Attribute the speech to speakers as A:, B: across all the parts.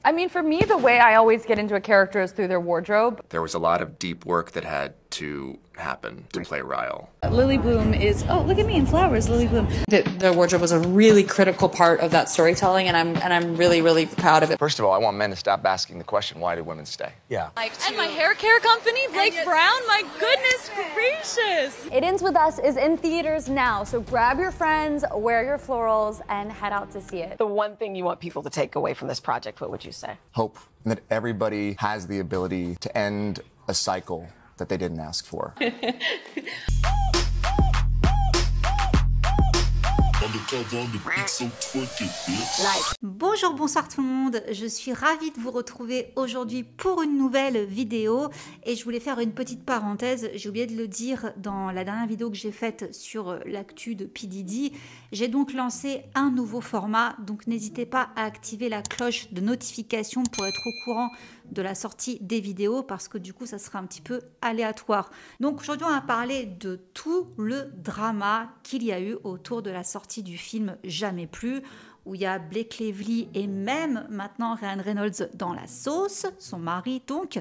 A: I mean, for me, the way I always get into a character is through their wardrobe.
B: There was a lot of deep work that had to happen to play Ryle.
C: Lily Bloom is, oh, look at me in flowers, Lily Bloom.
D: The wardrobe was a really critical part of that storytelling, and I'm really, really proud of it.
B: First of all, I want men to stop asking the question, why do women stay?
E: Yeah.
C: And my hair care company, Blake Brown, my goodness gracious.
A: It Ends With Us is in theaters now, so grab your friends, wear your florals, and head out to see it.
F: The one thing you want people to take away from this project, what would you say?
B: Hope, and that everybody has the ability to end a cycle that they didn't ask for.
C: Bonjour, bonsoir tout le monde, je suis ravie de vous retrouver aujourd'hui pour une nouvelle vidéo et je voulais faire une petite parenthèse, j'ai oublié de le dire dans la dernière vidéo que j'ai faite sur l'actu de P. Diddy. J'ai donc lancé un nouveau format, donc n'hésitez pas à activer la cloche de notification pour être au courant de la sortie des vidéos parce que du coup ça sera un petit peu aléatoire. Donc aujourd'hui on va parler de tout le drama qu'il y a eu autour de la sortie du film Jamais Plus, où il y a Blake Lively et même maintenant Ryan Reynolds dans la sauce, son mari donc.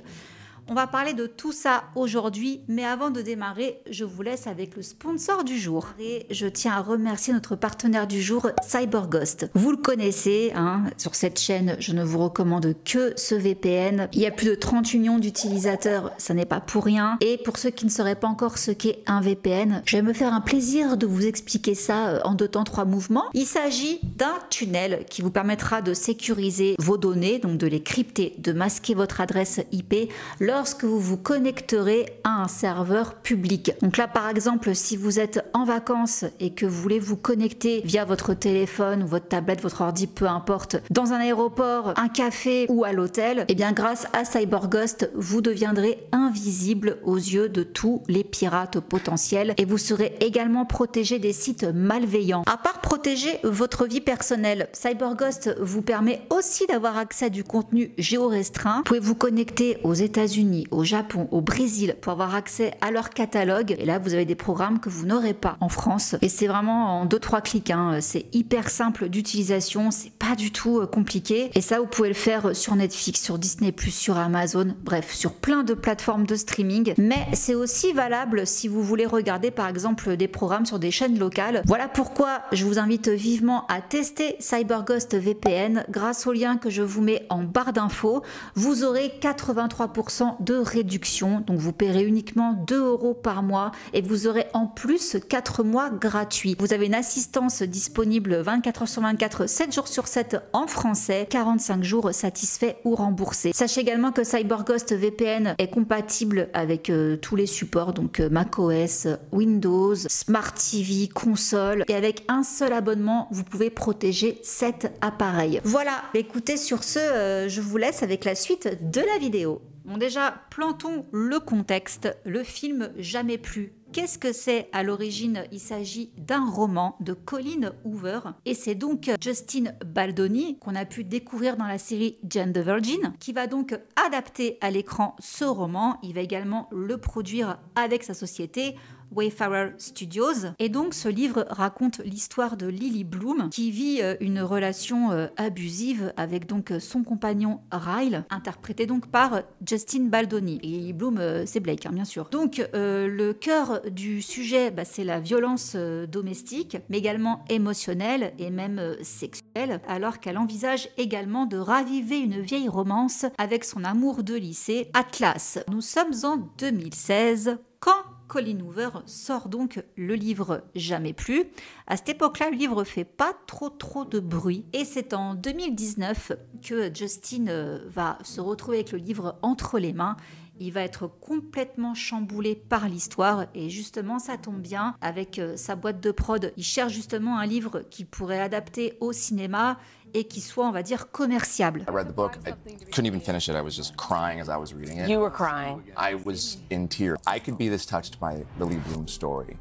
C: On va parler de tout ça aujourd'hui, mais avant de démarrer, je vous laisse avec le sponsor du jour. Et je tiens à remercier notre partenaire du jour, CyberGhost. Vous le connaissez, hein, sur cette chaîne, je ne vous recommande que ce VPN. Il y a plus de 30 millions d'utilisateurs, ça n'est pas pour rien. Et pour ceux qui ne sauraient pas encore ce qu'est un VPN, je vais me faire un plaisir de vous expliquer ça en 2 temps 3 mouvements. Il s'agit d'un tunnel qui vous permettra de sécuriser vos données, donc de les crypter, de masquer votre adresse IP, lorsque vous vous connecterez à un serveur public. Donc là, par exemple, si vous êtes en vacances et que vous voulez vous connecter via votre téléphone ou votre tablette, votre ordi, peu importe, dans un aéroport, un café ou à l'hôtel, eh bien grâce à CyberGhost, vous deviendrez invisible aux yeux de tous les pirates potentiels et vous serez également protégé des sites malveillants. À part protéger votre vie personnelle, CyberGhost vous permet aussi d'avoir accès à du contenu géorestreint. Vous pouvez vous connecter aux États-Unis, au Japon, au Brésil pour avoir accès à leur catalogue. Et là, vous avez des programmes que vous n'aurez pas en France. Et c'est vraiment en 2-3 clics. Hein. C'est hyper simple d'utilisation. C'est pas du tout compliqué. Et ça, vous pouvez le faire sur Netflix, sur Disney+, sur Amazon. Bref, sur plein de plateformes de streaming. Mais c'est aussi valable si vous voulez regarder, par exemple, des programmes sur des chaînes locales. Voilà pourquoi je vous invite vivement à tester CyberGhost VPN. Grâce au lien que je vous mets en barre d'infos, vous aurez 83% de réduction, donc vous paierez uniquement 2 € par mois et vous aurez en plus 4 mois gratuits. Vous avez une assistance disponible 24 h sur 24, 7 jours sur 7 en français, 45 jours satisfaits ou remboursés. Sachez également que CyberGhost VPN est compatible avec tous les supports, donc macOS, Windows, Smart TV, console, et avec un seul abonnement, vous pouvez protéger 7 appareils. Voilà, écoutez, sur ce, je vous laisse avec la suite de la vidéo. Bon, déjà, plantons le contexte. Le film Jamais Plus. Qu'est-ce que c'est à l'origine? Il s'agit d'un roman de Colleen Hoover et c'est donc Justin Baldoni qu'on a pu découvrir dans la série Jane the Virgin qui va donc adapter à l'écran ce roman. Il va également le produire avec sa société Wayfarer Studios. Et donc ce livre raconte l'histoire de Lily Bloom qui vit une relation abusive avec donc son compagnon Ryle, interprété donc par Justin Baldoni. Et Lily Bloom, c'est Blake, hein, bien sûr. Donc le cœur du sujet, c'est la violence domestique, mais également émotionnelle et même sexuelle, alors qu'elle envisage également de raviver une vieille romance avec son amour de lycée, Atlas. Nous sommes en 2016, quand Colleen Hoover sort donc le livre Jamais Plus. À cette époque-là, le livre fait pas trop de bruit. Et c'est en 2019 que Justin va se retrouver avec le livre entre les mains. Il va être complètement chamboulé par l'histoire et justement ça tombe bien avec sa boîte de prod. Il cherche justement un livre qui pourrait adapter au cinéma et qui soit, on va dire, commerciable.
B: I read the book. I couldn't even finish it. I was just crying as I was reading it.
F: You were crying.
B: I was in tears. I could be this touched by Lily Bloom's story,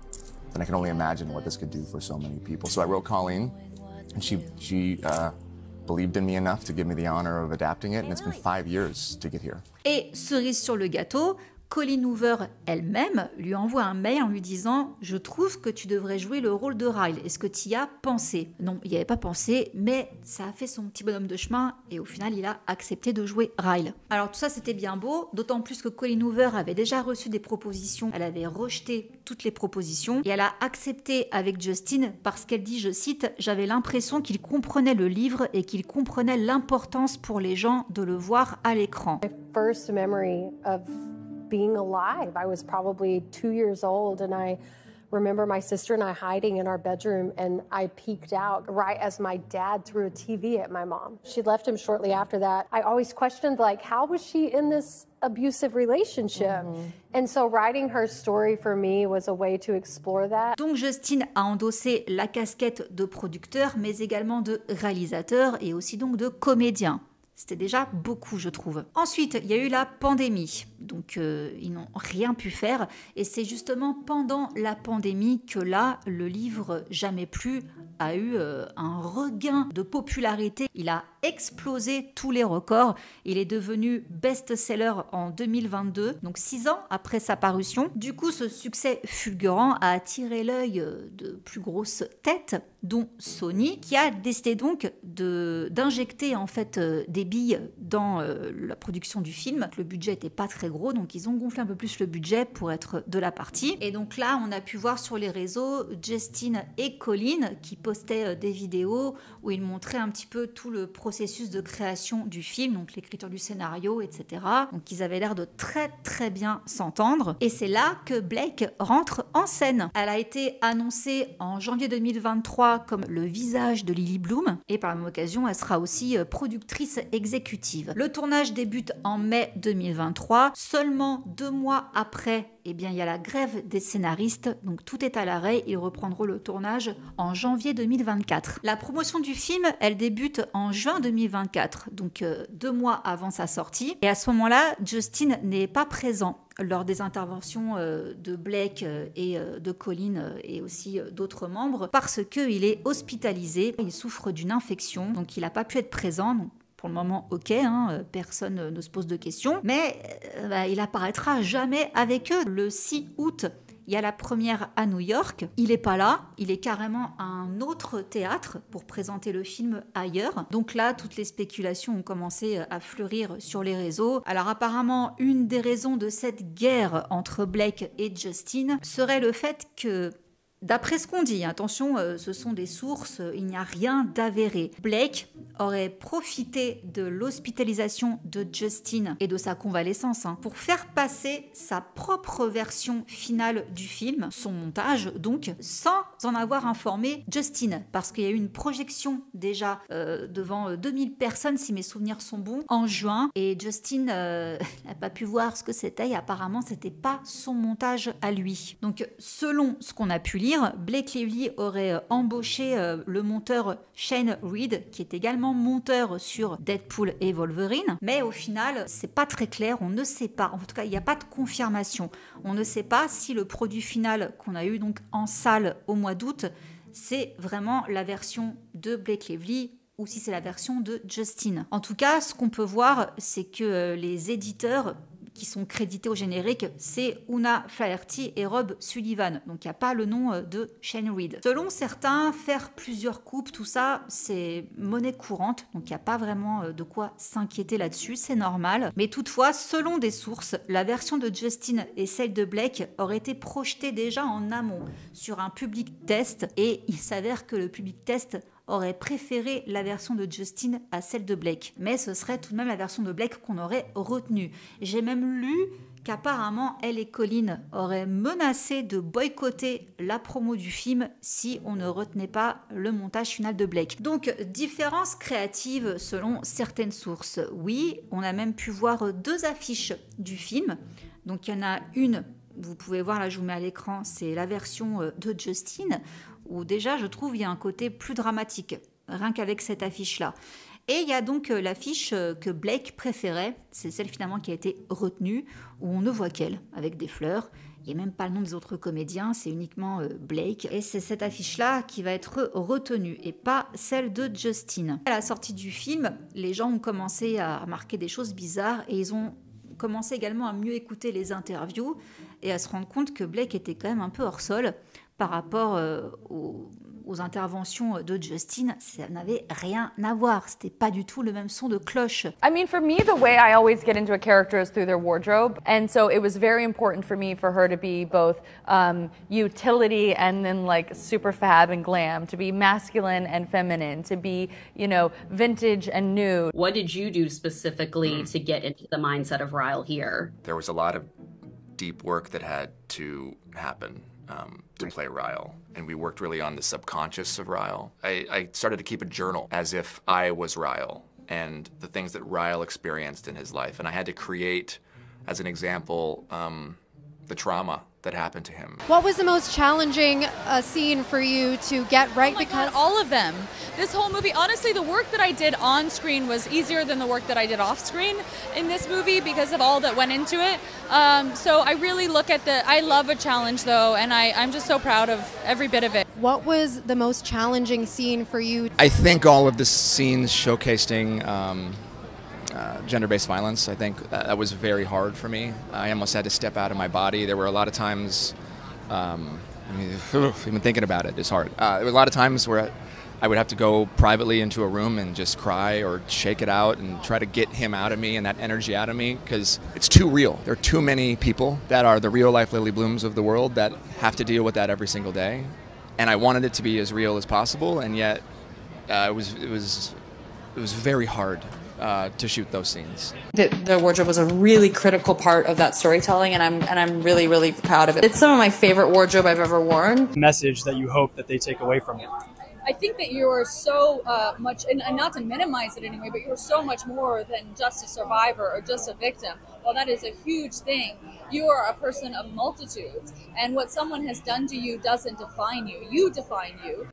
B: and I can only imagine what this could do for so many people. So I wrote Colleen, and she believed in me enough to give me the honor of adapting it, and it's been 5 years to get here.
C: Et cerise sur le gâteau, Colleen Hoover elle-même lui envoie un mail en lui disant « Je trouve que tu devrais jouer le rôle de Ryle. Est-ce que tu y as pensé ?» Non, il n'y avait pas pensé, mais ça a fait son petit bonhomme de chemin et au final, il a accepté de jouer Ryle. Alors tout ça, c'était bien beau, d'autant plus que Colleen Hoover avait déjà reçu des propositions. Elle avait rejeté toutes les propositions et elle a accepté avec Justin parce qu'elle dit, je cite, « J'avais l'impression qu'il comprenait le livre et qu'il comprenait l'importance pour les gens de le voir à l'écran. »
E: First memory of being alive, I was probably 2 years old, and I remember my sister and I hiding in our bedroom, and I peeked out right as my dad threw a TV at my mom. She left him shortly after that. I always questioned, like, how was she in this abusive relationship? And so writing her story for me was a way to explore that.
C: Donc Justin a endossé la casquette de producteur, mais également de réalisateur et aussi donc de comédien. C'était déjà beaucoup, je trouve. Ensuite, il y a eu la pandémie. Donc, ils n'ont rien pu faire. Et c'est justement pendant la pandémie que là, le livre Jamais plus a eu un regain de popularité. Il a explosé tous les records. Il est devenu best-seller en 2022, donc 6 ans après sa parution. Du coup, ce succès fulgurant a attiré l'œil de plus grosses têtes, dont Sony, qui a décidé donc d'injecter en fait des billes dans la production du film. Le budget n'était pas très gros, donc ils ont gonflé un peu plus le budget pour être de la partie. Et donc là, on a pu voir sur les réseaux Justin et Colleen qui postaient des vidéos où ils montraient un petit peu tout le processus de création du film, donc l'écriture du scénario, etc. Donc ils avaient l'air de très très bien s'entendre. Et c'est là que Blake rentre en scène. Elle a été annoncée en janvier 2023 comme le visage de Lily Bloom et par la même occasion, elle sera aussi productrice exécutive. Le tournage débute en mai 2023, seulement 2 mois après. Eh bien, il y a la grève des scénaristes, donc tout est à l'arrêt. Ils reprendront le tournage en janvier 2024. La promotion du film, elle débute en juin 2024, donc 2 mois avant sa sortie. Et à ce moment-là, Justin n'est pas présent lors des interventions de Blake et de Colleen et aussi d'autres membres parce qu'il est hospitalisé. Il souffre d'une infection, donc il n'a pas pu être présent. Donc, pour le moment, ok, personne ne se pose de questions, mais il apparaîtra jamais avec eux. Le 6 août, il y a la première à New York. Il n'est pas là, il est carrément à un autre théâtre pour présenter le film ailleurs. Donc là, toutes les spéculations ont commencé à fleurir sur les réseaux. Alors apparemment, une des raisons de cette guerre entre Blake et Justin serait le fait que, d'après ce qu'on dit, attention, ce sont des sources, il n'y a rien d'avéré. Blake aurait profité de l'hospitalisation de Justin et de sa convalescence pour faire passer sa propre version finale du film, son montage donc, sans en avoir informé Justin. Parce qu'il y a eu une projection déjà devant 2000 personnes, si mes souvenirs sont bons, en juin. Et Justin n'a pas pu voir ce que c'était et apparemment, c'était pas son montage à lui. Donc, selon ce qu'on a pu lire, Blake Lively aurait embauché le monteur Shane Reed, qui est également monteur sur Deadpool et Wolverine. Mais au final, c'est pas très clair, on ne sait pas. En tout cas, il n'y a pas de confirmation. On ne sait pas si le produit final qu'on a eu donc en salle au mois d'août, c'est vraiment la version de Blake Lively ou si c'est la version de Justin. En tout cas, ce qu'on peut voir, c'est que les éditeurs qui sont crédités au générique, c'est Una Flaherty et Rob Sullivan. Donc il n'y a pas le nom de Shane Reed. Selon certains, faire plusieurs coupes, tout ça, c'est monnaie courante. Donc il n'y a pas vraiment de quoi s'inquiéter là-dessus, c'est normal. Mais toutefois, selon des sources, la version de Justin et celle de Blake auraient été projetées déjà en amont sur un public test. Et il s'avère que le public test aurait préféré la version de Justin à celle de Blake. Mais ce serait tout de même la version de Blake qu'on aurait retenue. J'ai même lu qu'apparemment, elle et Colleen auraient menacé de boycotter la promo du film si on ne retenait pas le montage final de Blake. Donc, différences créatives selon certaines sources. Oui, on a même pu voir 2 affiches du film. Donc, il y en a une, vous pouvez voir, là je vous mets à l'écran, c'est la version de Justin, où déjà je trouve il y a un côté plus dramatique, rien qu'avec cette affiche-là. Et il y a donc l'affiche que Blake préférait, c'est celle finalement qui a été retenue, où on ne voit qu'elle, avec des fleurs. Il n'y a même pas le nom des autres comédiens, c'est uniquement Blake. Et c'est cette affiche-là qui va être retenue, et pas celle de Justin. À la sortie du film, les gens ont commencé à remarquer des choses bizarres, et ils ont commencé également à mieux écouter les interviews et à se rendre compte que Blake était quand même un peu hors sol par rapport aux interventions de Justin. Ça n'avait rien à voir. C'était pas du tout le même son de cloche.
G: I mean, for me, the way I always get into a character is through their wardrobe. And so it was very important for me for her to be both utility and then like super fab and glam, to be masculine and feminine, to be, you know, vintage and new.
H: What did you do specifically to get into the mindset of Ryle here?
I: There was a lot of deep work that had to happen to play Ryle. And we worked really on the subconscious of Ryle. I started to keep a journal as if I was Ryle and the things that Ryle experienced in his life. And I had to create, as an example, the trauma that happened to him.
J: What was the most challenging scene for you to get right?
K: Oh my God, all of them. This whole movie, honestly, the work that I did on screen was easier than the work that I did off screen in this movie because of all that went into it. So I really look at I love a challenge though, and I'm just so proud of every bit of it.
J: What was the most challenging scene for you?
B: I think all of the scenes showcasing gender-based violence, I think that was very hard for me. I almost had to step out of my body. There were a lot of times, even thinking about it is hard. There were a lot of times where I would have to go privately into a room and just cry or shake it out and try to get him out of me and that energy out of me because it's too real. There are too many people that are the real-life Lily Blooms of the world that have to deal with that every single day. And I wanted it to be as real as possible, and yet it was very hard to shoot those scenes.
D: The wardrobe was a really critical part of that storytelling, and I'm really, really proud of it. It's some of my favorite wardrobe I've ever worn.
L: Message that you hope that they take away from it.
K: I think that you are so much, and not to minimize it anyway, but you are so much more than just a survivor or just a victim. Well, that is a huge thing. You are a person of multitudes, and what someone has done to you doesn't define you. You define you.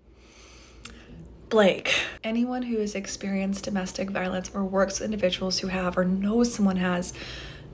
M: Blake. Anyone who has experienced domestic violence or works with individuals who have or knows someone has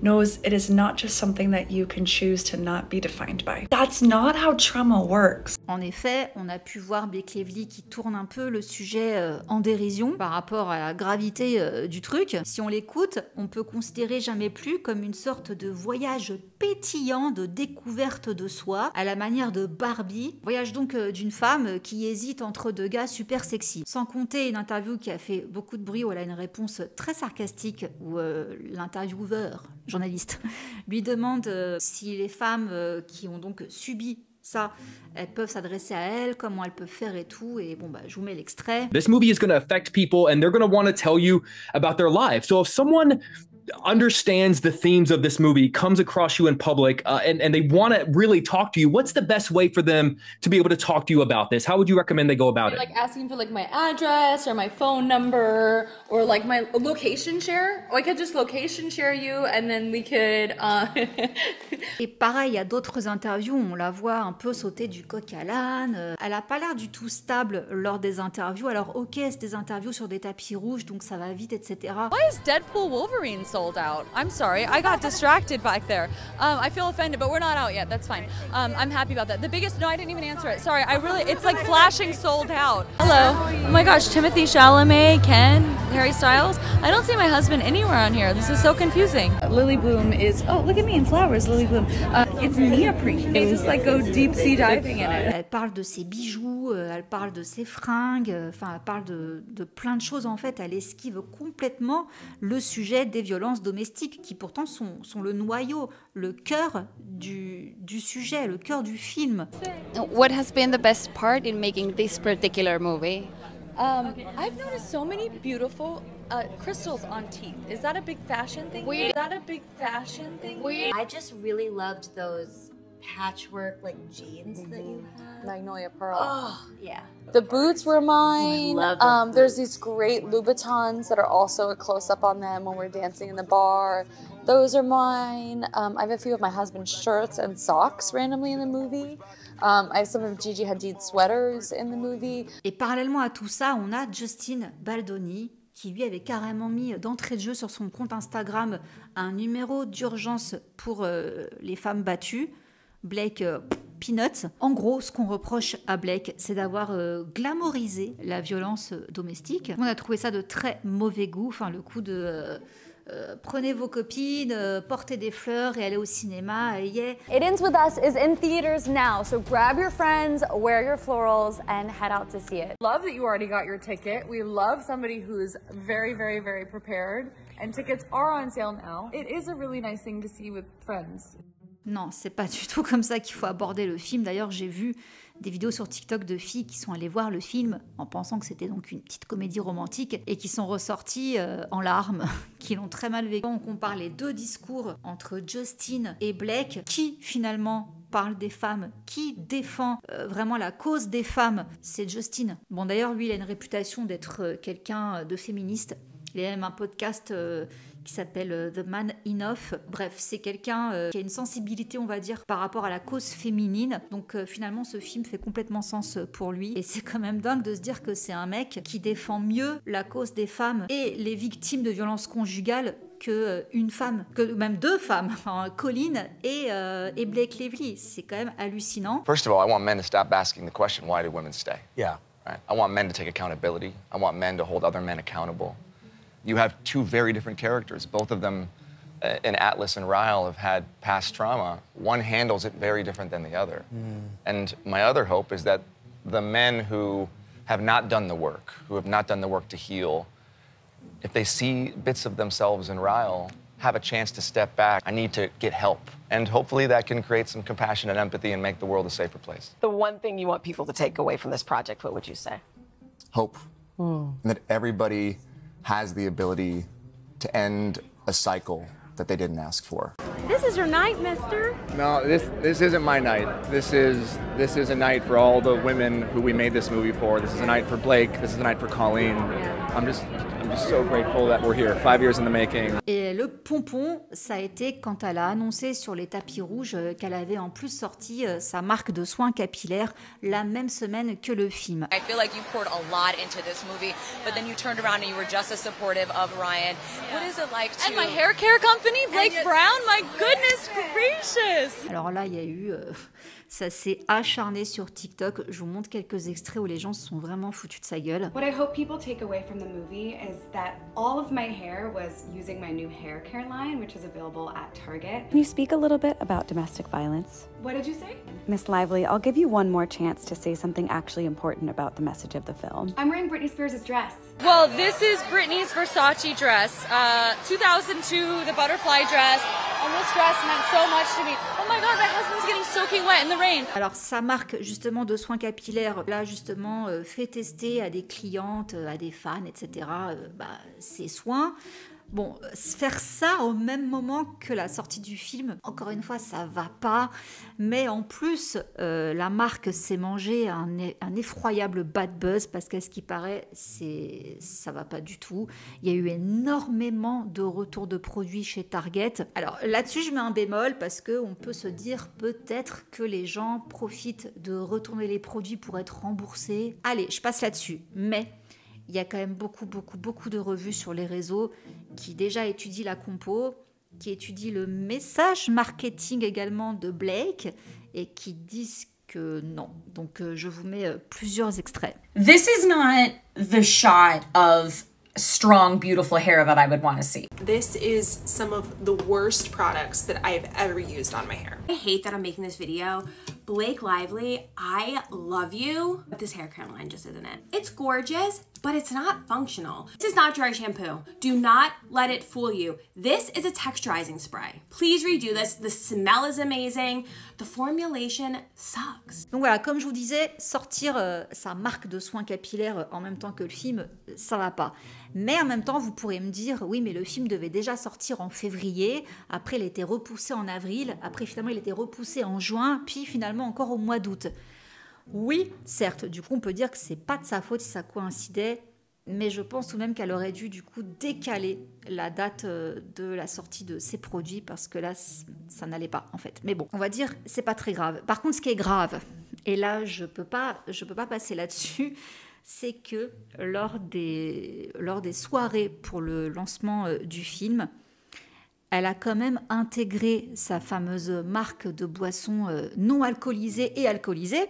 M: knows it is not just something that you can choose to not be defined by. That's not how trauma works.
C: En effet, on a pu voir Blake Lively qui tourne un peu le sujet en dérision par rapport à la gravité du truc. Si on l'écoute, on peut considérer Jamais plus comme une sorte de voyage pétillant de découverte de soi à la manière de Barbie. Voyage donc d'une femme qui hésite entre deux gars super sexy. Sans compter une interview qui a fait beaucoup de bruit où elle a une réponse très sarcastique où l'intervieweur, journaliste, lui demande si les femmes qui ont donc subi ça, elles peuvent s'adresser à elle, comment elles peuvent faire et tout. Et bon, bah, je vous mets l'extrait.
N: This movie is going to affect people and they're going to want to tell you about their lives. So if someone understands the themes of this movie, comes across you in public, and they want to really talk to you, what's the best way for them to be able to talk to you about this? How would you recommend they go about it?
K: Like asking for like my address or my phone number or like my location share. Or I could just location share you and then we could...
C: Et pareil, il y a d'autres interviews où on la voit un peu sauter du coq à l'âne. Elle a pas l'air du tout stable lors des interviews. Alors ok, c'est des interviews sur des tapis rouges, donc ça va vite, etc.
K: Why is Deadpool Wolverine sold out? I'm sorry, I got distracted back there. I feel offended, but we're not out yet. That's fine. I'm happy about that. The biggest, no, I didn't even answer it. Sorry, it's like flashing sold out. Hello. Oh my gosh, Timothée Chalamet, Ken, Harry Styles. I don't see my husband anywhere on here. This is so confusing. Lily Bloom is, oh, look at me in flowers, Lily Bloom. It's neoprene. They just like go deep sea diving in it.
C: Elle parle de ses bijoux, elle parle de ses fringues, enfin elle parle de plein de choses en fait. Elle esquive complètement le sujet des violences domestiques qui pourtant sont le noyau, le cœur du sujet, le cœur du film.
O: What has been the best part in making this particular movie?
K: I've noticed so many beautiful crystals on teeth. Is that a big fashion thing? Is that a big fashion thing?
P: I just really loved those patchwork like jeans that you had.
Q: Magnolia Pearl.
P: Oh, yeah.
Q: The boots were mine.
P: I love
Q: there's these great Louboutins that are also a close-up on them when we're dancing in the bar. Those are mine. I have a few of my husband's shirts and socks randomly in the movie. I have some of Gigi Hadid's sweaters in the movie.
C: Et parallèlement à tout ça, on a Justin Baldoni qui lui avait carrément mis d'entrée de jeu sur son compte Instagram un numéro d'urgence pour les femmes battues. Blake Peanuts. En gros, ce qu'on reproche à Blake, c'est d'avoir glamorisé la violence domestique. On a trouvé ça de très mauvais goût, enfin le coup de prenez vos copines, portez des fleurs et allez au cinéma. Yeah.
A: It Ends With Us is in theaters now, so grab your friends, wear your florals, and head out to see it.
G: Love that you already got your ticket. We love somebody who's very, very, very prepared. And tickets are on sale now. It is a really nice thing to see with friends.
C: Non, c'est pas du tout comme ça qu'il faut aborder le film. D'ailleurs, j'ai vu des vidéos sur TikTok de filles qui sont allées voir le film en pensant que c'était donc une petite comédie romantique et qui sont ressorties en larmes, qui l'ont très mal vécu. On compare les deux discours entre Justin et Blake, qui finalement parle des femmes, qui défend vraiment la cause des femmes, c'est Justin. Bon, d'ailleurs, lui, il a une réputation d'être quelqu'un de féministe. Il y a même un podcast qui s'appelle The Man Enough. Bref, c'est quelqu'un qui a une sensibilité, on va dire, par rapport à la cause féminine. Donc finalement, ce film fait complètement sens pour lui. Et c'est quand même dingue de se dire que c'est un mec qui défend mieux la cause des femmes et les victimes de violences conjugales qu'une femme, que même deux femmes, enfin, Colleen et Blake Lively. C'est quand même hallucinant.
I: First of all, I want men to stop asking the question, why do women stay? Yeah. Right? I want men to take accountability. I want men to hold other men accountable. You have two very different characters. Both of them, in Atlas and Ryle, have had past trauma. One handles it very different than the other. And my other hope is that the men who have not done the work, who have not done the work to heal, if they see bits of themselves in Ryle, have a chance to step back. I need to get help. And hopefully that can create some compassion and empathy and make the world a safer place.
F: The one thing you want people to take away from this project, what would you say?
I: Hope. And that everybody has the ability to end a cycle that they didn't ask for.
J: This is your night, mister.
B: No, this isn't my night. This is a night for all the women who we made this movie for. This is a night for Blake. This is a night for Colleen. I'm just so grateful that we're here. 5 years in the making.
C: Et le pompon, ça a été quand elle a annoncé sur les tapis rouges qu'elle avait en plus sorti sa marque de soins capillaires la même semaine que le film.
R: I feel like you poured a lot into this movie, but then you turned around and you were just as supportive of Ryan. What is it like to...
K: And my hair care company, Blake Brown, my goodness gracious!
C: Alors là, il y a eu... ça s'est acharné sur TikTok. Je vous montre quelques extraits où les gens se sont vraiment foutus de sa gueule.
S: What I hope people take away from the movie is that all of my hair was using my new hair care line, which is available at Target.
T: Can you speak a little bit about domestic violence?
S: What did you say?
T: Miss Lively, I'll give you one more chance to say something actually important about the message of the film.
S: I'm wearing Britney Spears' dress.
K: Well, this is Britney's Versace dress, 2002, the butterfly dress, and this dress meant so much to me. Oh my God, my husband's getting soaking wet in the rain.
C: Alors, sa marque justement de soins capillaires, là justement, fait tester à des clientes, à des fans, etc., ses soins. Bon, faire ça au même moment que la sortie du film, encore une fois, ça va pas. Mais en plus, la marque s'est mangée un effroyable bad buzz parce qu'à ce qui paraît, ça va pas du tout. Il y a eu énormément de retours de produits chez Target. Alors là-dessus, je mets un bémol parce qu'on peut se dire peut-être que les gens profitent de retourner les produits pour être remboursés. Allez, je passe là-dessus. Mais... il y a quand même beaucoup de revues sur les réseaux qui déjà étudient la compo, qui étudient le message marketing également de Blake et qui disent que non. Donc je vous mets plusieurs extraits.
U: This is not the shot of strong, beautiful hair that I would want to see.
V: This is some of the worst products that I've ever used on my hair.
P: I hate that I'm making this video. Blake Lively, I love you, but this hair care line just isn't it. It's gorgeous, but it's not functional. This is not dry shampoo. Do not let it fool you. This is a texturizing spray. Please redo this. The smell is amazing. The formulation sucks.
C: Donc voilà, comme je vous disais, sortir sa marque de soins capillaires en même temps que le film, ça va pas. Mais en même temps, vous pourrez me dire, oui, mais le film devait déjà sortir en février, après il a été repoussé en avril, après finalement il a été repoussé en juin, puis finalement encore au mois d'août. Oui, certes, du coup on peut dire que c'est pas de sa faute si ça coïncidait, mais je pense tout de même qu'elle aurait dû du coup décaler la date de la sortie de ses produits parce que là ça n'allait pas en fait. Mais bon, on va dire c'est pas très grave. Par contre, ce qui est grave, et là je peux pas passer là-dessus, c'est que lors des soirées pour le lancement du film, elle a quand même intégré sa fameuse marque de boissons non alcoolisées et alcoolisées,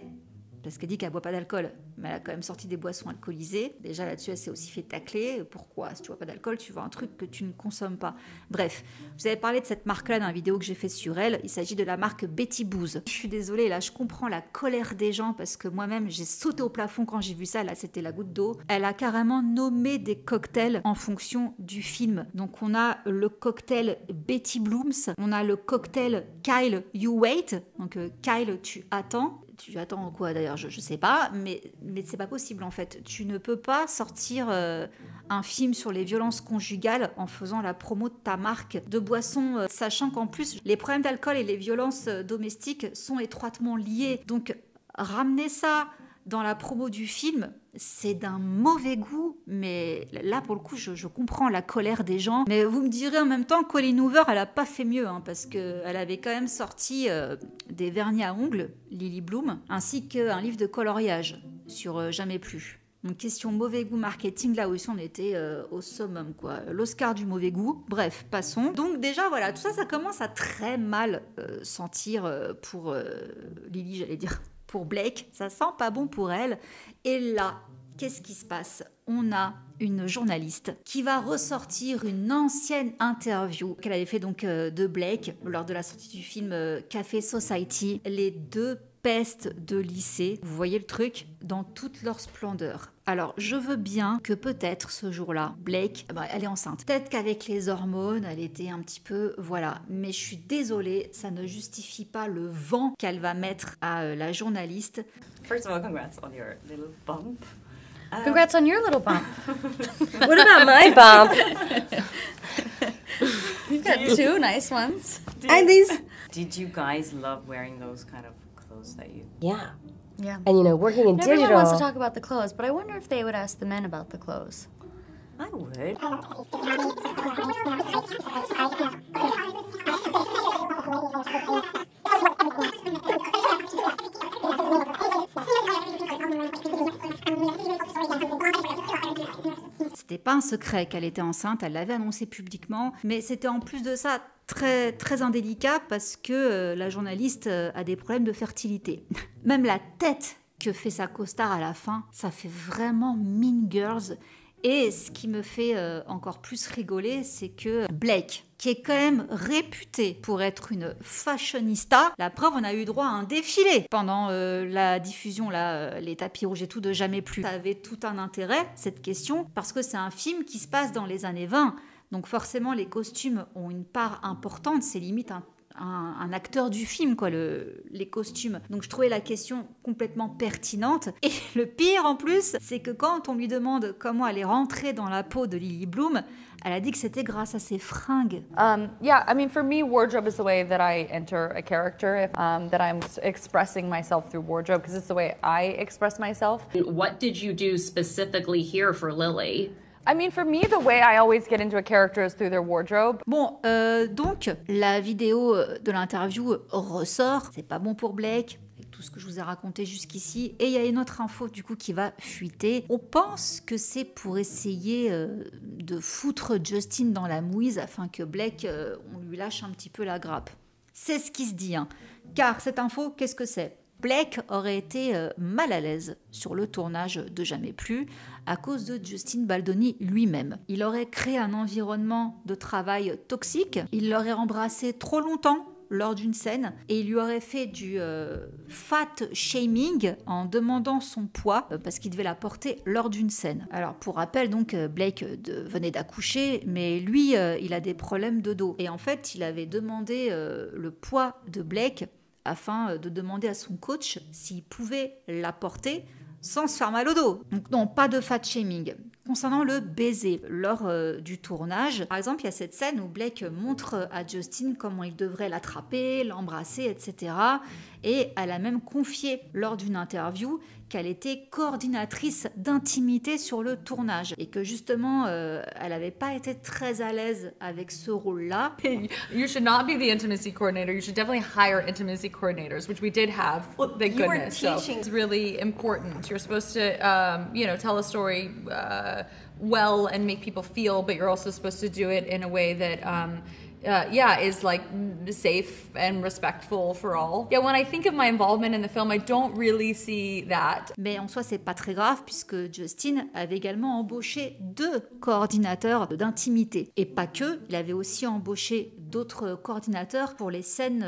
C: parce qu'elle dit qu'elle boit pas d'alcool, mais elle a quand même sorti des boissons alcoolisées. Déjà là-dessus, elle s'est aussi fait tacler. Pourquoi? Si tu bois pas d'alcool, tu vois un truc que tu ne consommes pas. Bref, vous avez parlé de cette marque-là dans la vidéo que j'ai fait sur elle. Il s'agit de la marque Betty Booze. Je suis désolée, là, je comprends la colère des gens parce que moi-même, j'ai sauté au plafond quand j'ai vu ça. Là, c'était la goutte d'eau. Elle a carrément nommé des cocktails en fonction du film. Donc, on a le cocktail Betty Blooms, on a le cocktail Kyle You Wait. Donc, Kyle, tu attends. Tu attends quoi d'ailleurs, je sais pas, mais c'est pas possible en fait. Tu ne peux pas sortir un film sur les violences conjugales en faisant la promo de ta marque de boisson, sachant qu'en plus les problèmes d'alcool et les violences domestiques sont étroitement liés. Donc ramener ça dans la promo du film, c'est d'un mauvais goût, mais là pour le coup je comprends la colère des gens. Mais vous me direz en même temps, Colleen Hoover elle a pas fait mieux, hein, parce qu'elle avait quand même sorti des vernis à ongles, Lily Bloom, ainsi qu'un livre de coloriage sur Jamais plus. Donc question mauvais goût marketing, là aussi on était au summum quoi, l'Oscar du mauvais goût. Bref, passons. Donc déjà voilà, tout ça, ça commence à très mal sentir pour Lily, j'allais dire. Pour Blake, ça sent pas bon pour elle. Et là, qu'est-ce qui se passe? On a une journaliste qui va ressortir une ancienne interview qu'elle avait fait donc de Blake lors de la sortie du film Café Society. Les deux pestes de lycée, vous voyez le truc, dans toute leur splendeur. Alors, je veux bien que peut-être ce jour-là, Blake, elle est enceinte. Peut-être qu'avec les hormones, elle était un petit peu... Voilà. Mais je suis désolée, ça ne justifie pas le vent qu'elle va mettre à la journaliste.
E: First of all, congrats on your little bump.
G: Congrats on your little bump.
F: What about my bump?
G: You've got two nice ones.
F: And these...
E: Did you guys love wearing those kind of clothes that you...
F: Yeah.
G: Yeah.
F: And, you know, working in digital...
G: Everyone wants to talk about the clothes, but I wonder if they would ask the men about the clothes.
E: I would.
C: C'était pas un secret qu'elle était enceinte, elle l'avait annoncé publiquement, mais c'était en plus de ça très, très indélicat parce que la journaliste a des problèmes de fertilité. Même la tête que fait sa costard à la fin, ça fait vraiment Mean Girls. Et ce qui me fait encore plus rigoler, c'est que Blake, qui est quand même réputée pour être une fashionista, la preuve, on a eu droit à un défilé pendant la diffusion, là, les tapis rouges et tout de Jamais plus. Ça avait tout un intérêt, cette question, parce que c'est un film qui se passe dans les années 20. Donc forcément, les costumes ont une part importante, c'est limite un acteur du film, quoi, les costumes. Donc je trouvais la question complètement pertinente. Et le pire en plus, c'est que quand on lui demande comment elle est rentrée dans la peau de Lily Bloom, elle a dit que c'était grâce à ses fringues.
G: Yeah, I mean, for me, wardrobe is the way that I enter a character, that I'm expressing myself through wardrobe, because it's the way I express myself.
H: What did you do specifically here for Lily?
G: I mean, for me, the way I always get into a character is through their wardrobe.
C: Bon, donc, la vidéo de l'interview ressort. C'est pas bon pour Blake, avec tout ce que je vous ai raconté jusqu'ici. Et il y a une autre info, du coup, qui va fuiter. On pense que c'est pour essayer de foutre Justin dans la mouise afin que Blake, on lui lâche un petit peu la grappe. C'est ce qui se dit, hein. Car cette info, qu'est-ce que c'est ? Blake aurait été mal à l'aise sur le tournage de Jamais plus à cause de Justin Baldoni lui-même. Il aurait créé un environnement de travail toxique, il l'aurait embrassé trop longtemps lors d'une scène et il lui aurait fait du fat shaming en demandant son poids parce qu'il devait la porter lors d'une scène. Alors pour rappel, donc Blake venait d'accoucher, mais lui il a des problèmes de dos et en fait il avait demandé le poids de Blake afin de demander à son coach s'il pouvait la porter sans se faire mal au dos. Donc non, pas de fat shaming. Concernant le baiser lors du tournage, par exemple, il y a cette scène où Blake montre à Justin comment il devrait l'attraper, l'embrasser, etc. Et elle a même confié lors d'une interview qu'elle était coordinatrice d'intimité sur le tournage et que justement, elle n'avait pas été très à l'aise avec ce rôle-là.
K: You should not be the intimacy coordinator. You should definitely hire intimacy coordinators, which we did have, thank goodness. So it's really important. You're supposed to, you know, tell a story well and make people feel, but you're also supposed to do it in a way that
G: is like safe and respectful for all. Yeah, when I think of my involvement in the film, I don't really see that.
C: Mais en soi, c'est pas très grave puisque Justin avait également embauché 2 coordinateurs d'intimité. Et pas que, il avait aussi embauché d'autres coordinateurs pour les scènes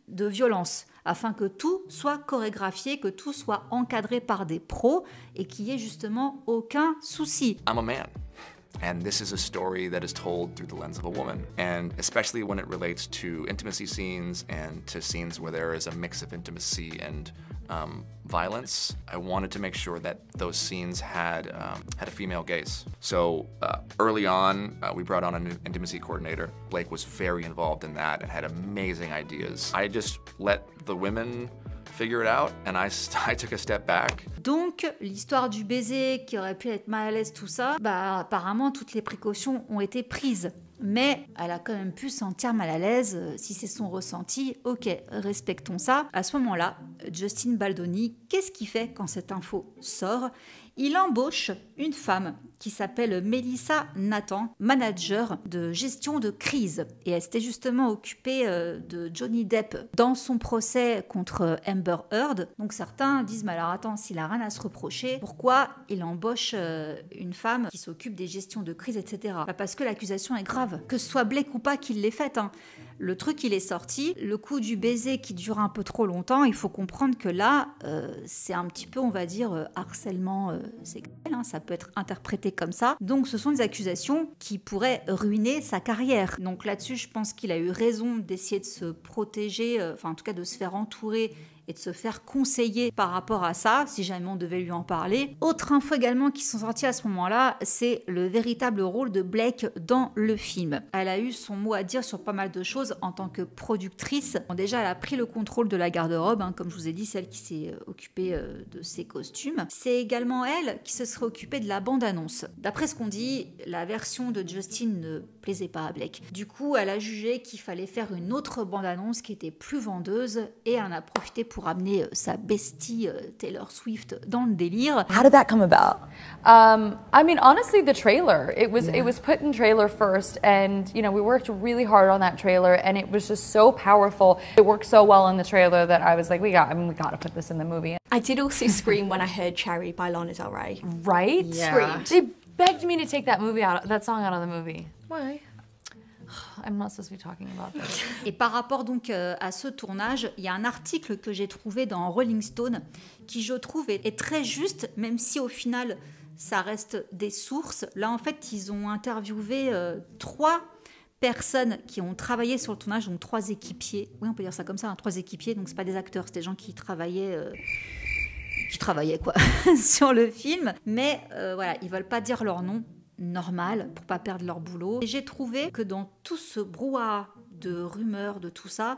C: de violence, afin que tout soit chorégraphié, que tout soit encadré par des pros et qu'il y ait justement aucun souci.
I: I'm a man. And this is a story that is told through the lens of a woman. And especially when it relates to intimacy scenes and to scenes where there is a mix of intimacy and violence, I wanted to make sure that those scenes had a female gaze. So early on, we brought on an intimacy coordinator. Blake was very involved in that and had amazing ideas. I just let the women figure it out, and I took a step back.
C: Donc, l'histoire du baiser qui aurait pu être mal à l'aise, tout ça, bah apparemment toutes les précautions ont été prises. Mais elle a quand même pu se sentir mal à l'aise, si c'est son ressenti, ok, respectons ça. À ce moment-là, Justin Baldoni, qu'est-ce qu'il fait quand cette info sort ? Il embauche une femme qui s'appelle Melissa Nathan, manager de gestion de crise. Et elle s'était justement occupée de Johnny Depp dans son procès contre Amber Heard. Donc certains disent, mais alors attends, s'il a rien à se reprocher, pourquoi il embauche une femme qui s'occupe des gestions de crise, etc. Bah parce que l'accusation est grave. Que ce soit Blake ou pas qui l'ait faite, hein. Le truc, il est sorti. Le coup du baiser qui dure un peu trop longtemps, il faut comprendre que là, c'est un petit peu, on va dire, harcèlement sexuel. Hein, ça peut être interprété comme ça. Donc, ce sont des accusations qui pourraient ruiner sa carrière. Donc là-dessus, je pense qu'il a eu raison d'essayer de se protéger, enfin, en tout cas, de se faire entourer et de se faire conseiller par rapport à ça, si jamais on devait lui en parler. Autre info également qui sont sorties à ce moment-là, c'est le véritable rôle de Blake dans le film. Elle a eu son mot à dire sur pas mal de choses en tant que productrice. Bon, déjà, elle a pris le contrôle de la garde-robe, hein, comme je vous ai dit, celle qui s'est occupée de ses costumes. C'est également elle qui se serait occupée de la bande-annonce. D'après ce qu'on dit, la version de Justin ne plaisait pas à Blake. Du coup, elle a jugé qu'il fallait faire une autre bande-annonce qui était plus vendeuse et elle en a profité pour amener sa bestie Taylor Swift dans le délire.
G: How did that come about? I mean, honestly, the trailer. It was put in trailer first, and you know, we worked really hard on that trailer, and it was just so powerful. It worked so well in the trailer that I was like, we got to put this in the movie.
D: I did also scream when I heard Cherry by Lana Del Rey.
G: Right?
D: Yeah.
G: They begged me to take that song out of the movie. Why? I'm not supposed to be talking about that.
C: Et par rapport donc à ce tournage, il y a un article que j'ai trouvé dans Rolling Stone qui, je trouve, est très juste, même si au final ça reste des sources. Là, en fait, ils ont interviewé 3 personnes qui ont travaillé sur le tournage, donc 3 équipiers. Oui, on peut dire ça comme ça, hein, 3 équipiers. Donc c'est pas des acteurs, c'est des gens qui travaillaient quoi sur le film. Mais voilà, ils veulent pas dire leur nom. Normal, pour pas perdre leur boulot. Et j'ai trouvé que dans tout ce brouhaha de rumeurs, de tout ça,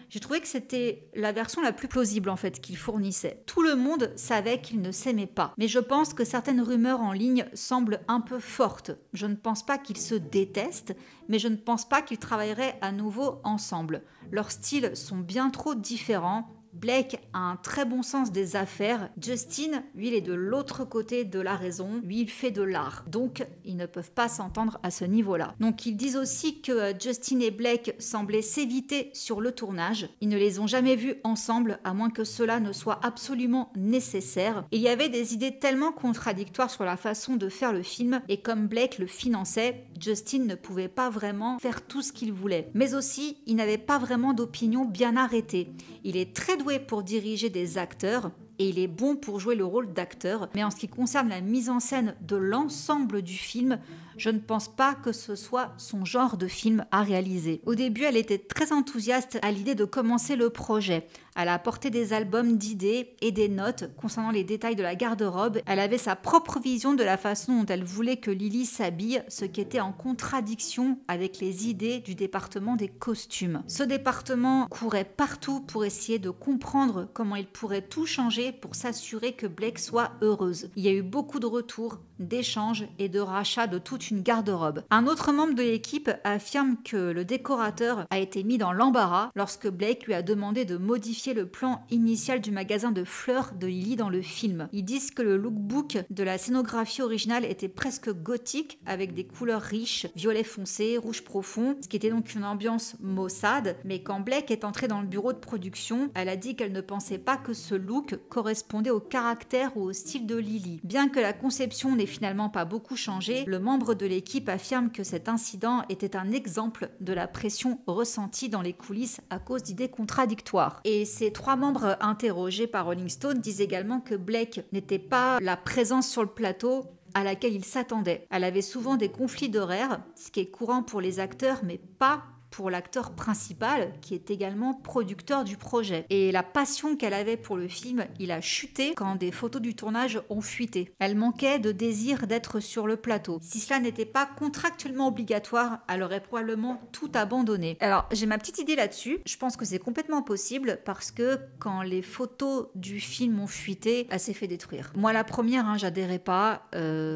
C: j'ai trouvé que c'était la version la plus plausible en fait qu'ils fournissaient. Tout le monde savait qu'ils ne s'aimaient pas. Mais je pense que certaines rumeurs en ligne semblent un peu fortes. Je ne pense pas qu'ils se détestent, mais je ne pense pas qu'ils travailleraient à nouveau ensemble. Leurs styles sont bien trop différents. Blake a un très bon sens des affaires. Justin, lui, il est de l'autre côté de la raison. Lui, il fait de l'art. Donc, ils ne peuvent pas s'entendre à ce niveau-là. Donc, ils disent aussi que Justin et Blake semblaient s'éviter sur le tournage. Ils ne les ont jamais vus ensemble, à moins que cela ne soit absolument nécessaire. Il y avait des idées tellement contradictoires sur la façon de faire le film, et comme Blake le finançait, Justin ne pouvait pas vraiment faire tout ce qu'il voulait. Mais aussi, il n'avait pas vraiment d'opinion bien arrêtée. Il est très doué pour diriger des acteurs et il est bon pour jouer le rôle d'acteur. Mais en ce qui concerne la mise en scène de l'ensemble du film, je ne pense pas que ce soit son genre de film à réaliser. Au début, elle était très enthousiaste à l'idée de commencer le projet. Elle a apporté des albums d'idées et des notes concernant les détails de la garde-robe. Elle avait sa propre vision de la façon dont elle voulait que Lily s'habille, ce qui était en contradiction avec les idées du département des costumes. Ce département courait partout pour essayer de comprendre comment il pourrait tout changer pour s'assurer que Blake soit heureuse. Il y a eu beaucoup de retours, d'échanges et de rachats de toute toute une garde-robe. Un autre membre de l'équipe affirme que le décorateur a été mis dans l'embarras lorsque Blake lui a demandé de modifier le plan initial du magasin de fleurs de Lily dans le film. Ils disent que le lookbook de la scénographie originale était presque gothique avec des couleurs riches, violet foncé, rouge profond, ce qui était donc une ambiance maussade, mais quand Blake est entrée dans le bureau de production, elle a dit qu'elle ne pensait pas que ce look correspondait au caractère ou au style de Lily. Bien que la conception n'ait finalement pas beaucoup changé, le membre de l'équipe affirme que cet incident était un exemple de la pression ressentie dans les coulisses à cause d'idées contradictoires. Et ces 3 membres interrogés par Rolling Stone disent également que Blake n'était pas la présence sur le plateau à laquelle il s'attendait. Elle avait souvent des conflits d'horaires, ce qui est courant pour les acteurs, mais pas pour l'acteur principal, qui est également producteur du projet. Et la passion qu'elle avait pour le film, il a chuté quand des photos du tournage ont fuité. Elle manquait de désir d'être sur le plateau. Si cela n'était pas contractuellement obligatoire, elle aurait probablement tout abandonné. Alors, j'ai ma petite idée là-dessus. Je pense que c'est complètement possible parce que quand les photos du film ont fuité, elle s'est fait détruire. Moi, la première, j'adhérais pas.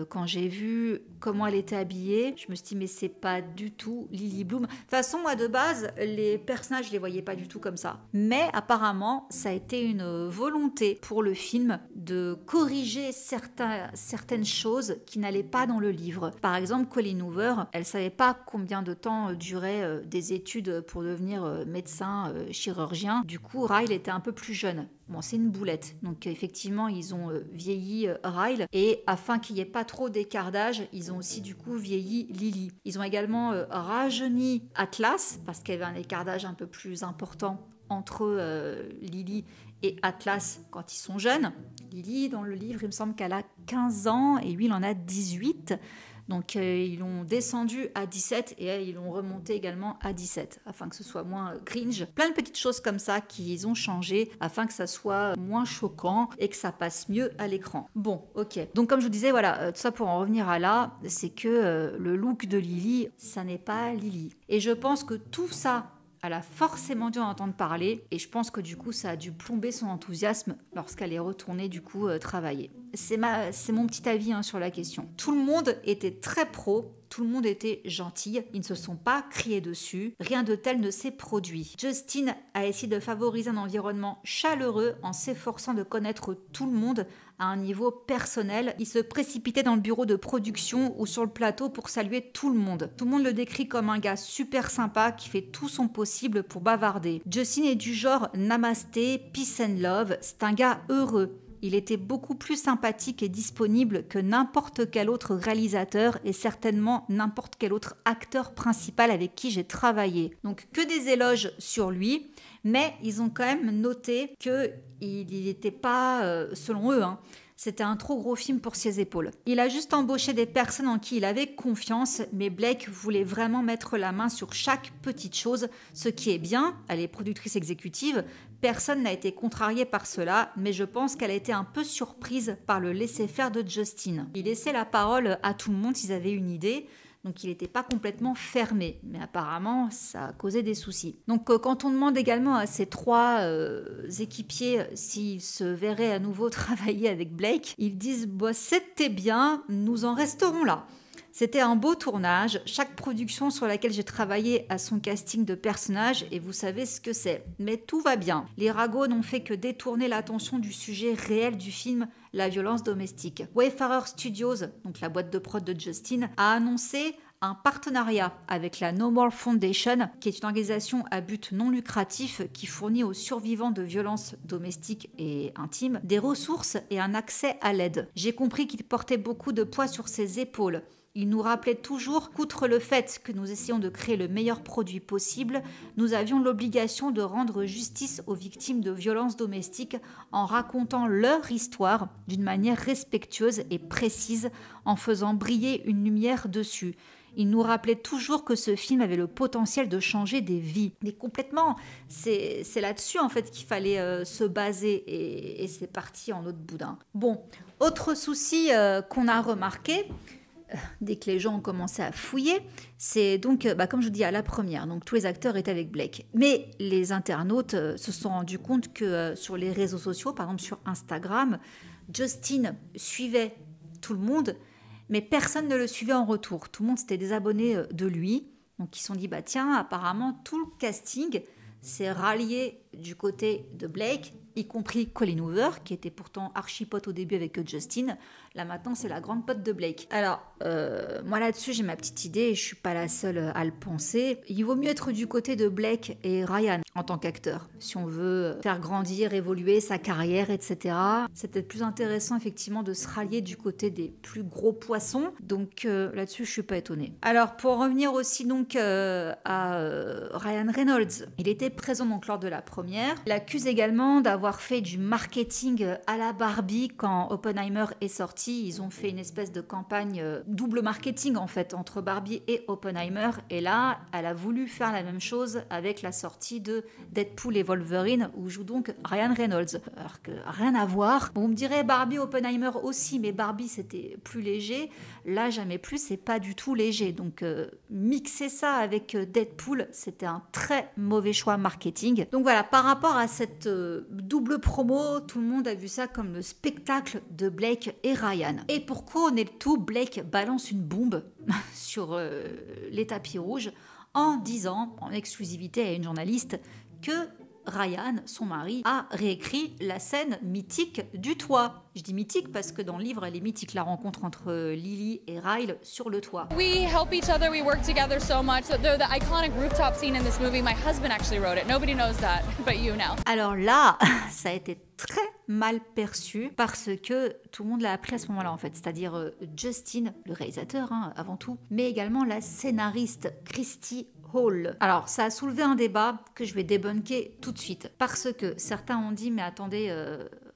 C: Quand j'ai vu comment elle était habillée, je me suis dit, mais c'est pas du tout Lily Bloom. De toute façon, moi, de base, les personnages, je les voyais pas du tout comme ça. Mais apparemment, ça a été une volonté pour le film de corriger certaines choses qui n'allaient pas dans le livre. Par exemple, Colleen Hoover, elle savait pas combien de temps duraient des études pour devenir médecin, chirurgien. Du coup, Ryle était un peu plus jeune. Bon, c'est une boulette. Donc, effectivement, ils ont vieilli Ryle. Et afin qu'il n'y ait pas trop d'écart d'âge, ils ont aussi, du coup, vieilli Lily. Ils ont également rajeuni Atlas, parce qu'il y avait un écart d'âge un peu plus important entre Lily et Atlas quand ils sont jeunes. Lily, dans le livre, il me semble qu'elle a 15 ans et lui, il en a 18. Donc ils l'ont descendu à 17 et ils l'ont remonté également à 17 afin que ce soit moins cringe. Plein de petites choses comme ça qu'ils ont changé afin que ça soit moins choquant et que ça passe mieux à l'écran. Bon, ok. Donc comme je vous disais, voilà, tout ça pour en revenir à là, c'est que le look de Lily, ça n'est pas Lily. Et je pense que tout ça, elle a forcément dû en entendre parler et je pense que du coup ça a dû plomber son enthousiasme lorsqu'elle est retournée du coup travailler. C'est mon petit avis sur la question. Tout le monde était très pro, tout le monde était gentil, ils ne se sont pas criés dessus, rien de tel ne s'est produit. Justin a essayé de favoriser un environnement chaleureux en s'efforçant de connaître tout le monde à un niveau personnel. Il se précipitait dans le bureau de production ou sur le plateau pour saluer tout le monde. Tout le monde le décrit comme un gars super sympa qui fait tout son possible pour bavarder. Justin est du genre namasté, peace and love, c'est un gars heureux. Il était beaucoup plus sympathique et disponible que n'importe quel autre réalisateur et certainement n'importe quel autre acteur principal avec qui j'ai travaillé. Donc que des éloges sur lui, mais ils ont quand même noté qu'il n'était pas, selon eux, c'était un trop gros film pour ses épaules. Il a juste embauché des personnes en qui il avait confiance, mais Blake voulait vraiment mettre la main sur chaque petite chose, ce qui est bien, elle est productrice exécutive, personne n'a été contrarié par cela, mais je pense qu'elle a été un peu surprise par le laisser-faire de Justin. Il laissait la parole à tout le monde s'ils avaient une idée, donc il n'était pas complètement fermé, mais apparemment ça a causé des soucis. Donc quand on demande également à ces 3 équipiers s'ils se verraient à nouveau travailler avec Blake, ils disent bah, c'était bien, nous en resterons là. C'était un beau tournage, chaque production sur laquelle j'ai travaillé a son casting de personnages et vous savez ce que c'est. Mais tout va bien. Les ragots n'ont fait que détourner l'attention du sujet réel du film, la violence domestique. Wayfarer Studios, donc la boîte de prod de Justin, a annoncé un partenariat avec la No More Foundation, qui est une organisation à but non lucratif qui fournit aux survivants de violences domestiques et intimes des ressources et un accès à l'aide. J'ai compris qu'il portait beaucoup de poids sur ses épaules. Il nous rappelait toujours qu'outre le fait que nous essayons de créer le meilleur produit possible, nous avions l'obligation de rendre justice aux victimes de violences domestiques en racontant leur histoire d'une manière respectueuse et précise, en faisant briller une lumière dessus. Il nous rappelait toujours que ce film avait le potentiel de changer des vies. Mais complètement, c'est là-dessus en fait qu'il fallait se baser et c'est parti en autre boudin. Bon, autre souci qu'on a remarqué, dès que les gens ont commencé à fouiller, c'est donc, comme je vous dis, à la première, donc tous les acteurs étaient avec Blake. Mais les internautes se sont rendus compte que sur les réseaux sociaux, par exemple sur Instagram, Justin suivait tout le monde, mais personne ne le suivait en retour. Tout le monde s'était désabonné de lui. Donc ils se sont dit, bah tiens, apparemment tout le casting s'est rallié du côté de Blake, y compris Colin Hoover, qui était pourtant archi pote au début avec Justin. Là maintenant, c'est la grande pote de Blake. Alors, moi là-dessus, j'ai ma petite idée et je suis pas la seule à le penser. Il vaut mieux être du côté de Blake et Ryan en tant qu'acteur. Si on veut faire grandir, évoluer sa carrière, etc. C'est peut-être plus intéressant effectivement de se rallier du côté des plus gros poissons. Donc là-dessus, je suis pas étonnée. Alors, pour revenir aussi donc à Ryan Reynolds, il était présent donc lors de la première. Il accuse également d'avoir fait du marketing à la Barbie quand Oppenheimer est sorti. Ils ont fait une espèce de campagne double marketing en fait entre Barbie et Oppenheimer. Et là, elle a voulu faire la même chose avec la sortie de Deadpool et Wolverine où joue donc Ryan Reynolds. Alors que rien à voir. Bon, on me dirait Barbie, Oppenheimer aussi, mais Barbie c'était plus léger. Là, jamais plus, c'est pas du tout léger. Donc mixer ça avec Deadpool, c'était un très mauvais choix marketing. Donc voilà, par rapport à cette double promo, tout le monde a vu ça comme le spectacle de Blake et Ryan. Et pour couronner le tout, Blake balance une bombe sur les tapis rouges en disant en exclusivité à une journaliste que Ryan, son mari, a réécrit la scène mythique du toit. Je dis mythique parce que dans le livre, elle est mythique, la rencontre entre Lily et Ryle sur le toit.
K: We help each other, we work together so much. The iconic rooftop scene in this movie, my husband actually wrote it. Nobody knows that, but you now.
C: Alors là, ça a été très mal perçu parce que tout le monde l'a appris à ce moment-là en fait, c'est-à-dire Justin, le réalisateur avant tout, mais également la scénariste Christy Hall. Alors, ça a soulevé un débat que je vais débunker tout de suite. Parce que certains ont dit, mais attendez,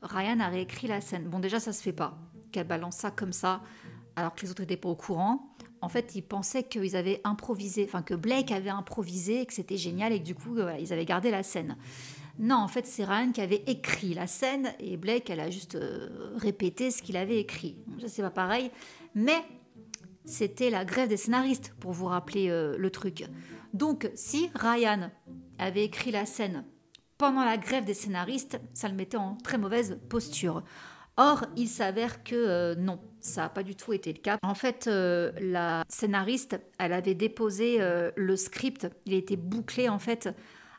C: Ryan a réécrit la scène. Bon, déjà, ça se fait pas. Qu'elle balance ça comme ça, alors que les autres n'étaient pas au courant. En fait, ils pensaient qu'ils avaient improvisé, enfin que Blake avait improvisé, que c'était génial et que du coup, voilà, ils avaient gardé la scène. Non, en fait, c'est Ryan qui avait écrit la scène et Blake, elle a juste répété ce qu'il avait écrit. Donc, ça, c'est pas pareil. Mais c'était la grève des scénaristes, pour vous rappeler le truc. Donc, si Ryan avait écrit la scène pendant la grève des scénaristes, ça le mettait en très mauvaise posture. Or, il s'avère que non, ça n'a pas du tout été le cas. En fait, la scénariste, elle avait déposé le script, il était bouclé en fait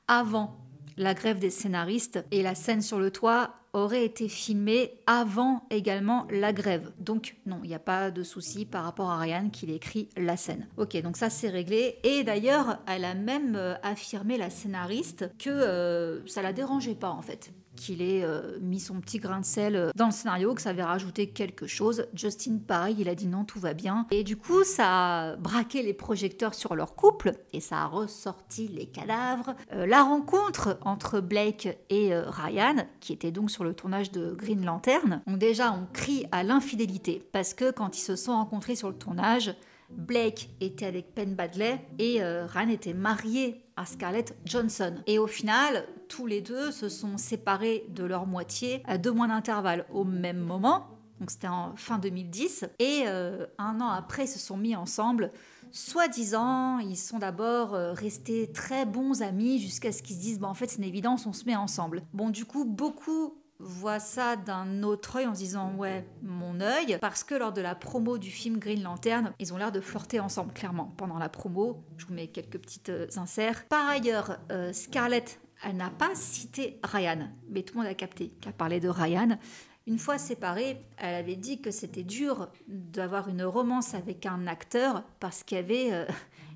C: avant la grève des scénaristes et la scène sur le toit aurait été filmée avant également la grève. Donc non, il n'y a pas de souci par rapport à Ryan qu'il écrit la scène. Ok, donc ça c'est réglé. Et d'ailleurs, elle a même affirmé, la scénariste, que ça la dérangeait pas en fait, qu'il ait mis son petit grain de sel dans le scénario, que ça avait rajouté quelque chose. Justin, pareil, il a dit non, tout va bien. Et du coup, ça a braqué les projecteurs sur leur couple et ça a ressorti les cadavres. La rencontre entre Blake et Ryan, qui était donc sur le tournage de Green Lantern, donc déjà on crie à l'infidélité parce que quand ils se sont rencontrés sur le tournage, Blake était avec Penn Badley et Ryan était marié à Scarlett Johansson. Et au final, tous les deux se sont séparés de leur moitié à 2 mois d'intervalle au même moment. Donc c'était en fin 2010. Et 1 an après, ils se sont mis ensemble. Soi-disant, ils sont d'abord restés très bons amis jusqu'à ce qu'ils se disent, en fait c'est une évidence, on se met ensemble. Bon, du coup, beaucoup voit ça d'un autre œil en se disant ouais, mon œil, parce que lors de la promo du film Green Lantern, ils ont l'air de flirter ensemble, clairement. Pendant la promo, je vous mets quelques petites inserts. Par ailleurs, Scarlett, elle n'a pas cité Ryan, mais tout le monde a capté qu'elle parlait de Ryan. Une fois séparée, elle avait dit que c'était dur d'avoir une romance avec un acteur parce qu'il y avait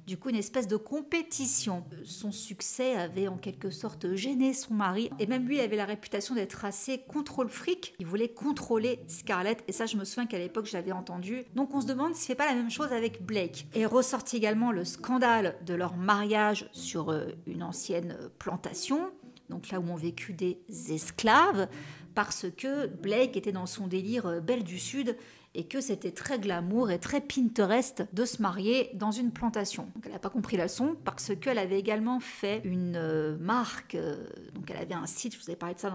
C: du coup une espèce de compétition. Son succès avait en quelque sorte gêné son mari et même lui avait la réputation d'être assez contrôle fric. Il voulait contrôler Scarlett et ça je me souviens qu'à l'époque je l'avais entendu. Donc on se demande s'il ne fait pas la même chose avec Blake. Et ressorti également le scandale de leur mariage sur une ancienne plantation, donc là où ont vécu des esclaves, parce que Blake était dans son délire Belle du Sud et que c'était très glamour et très Pinterest de se marier dans une plantation. Donc elle n'a pas compris la leçon parce qu'elle avait également fait une marque, donc elle avait un site, je vous avais parlé de ça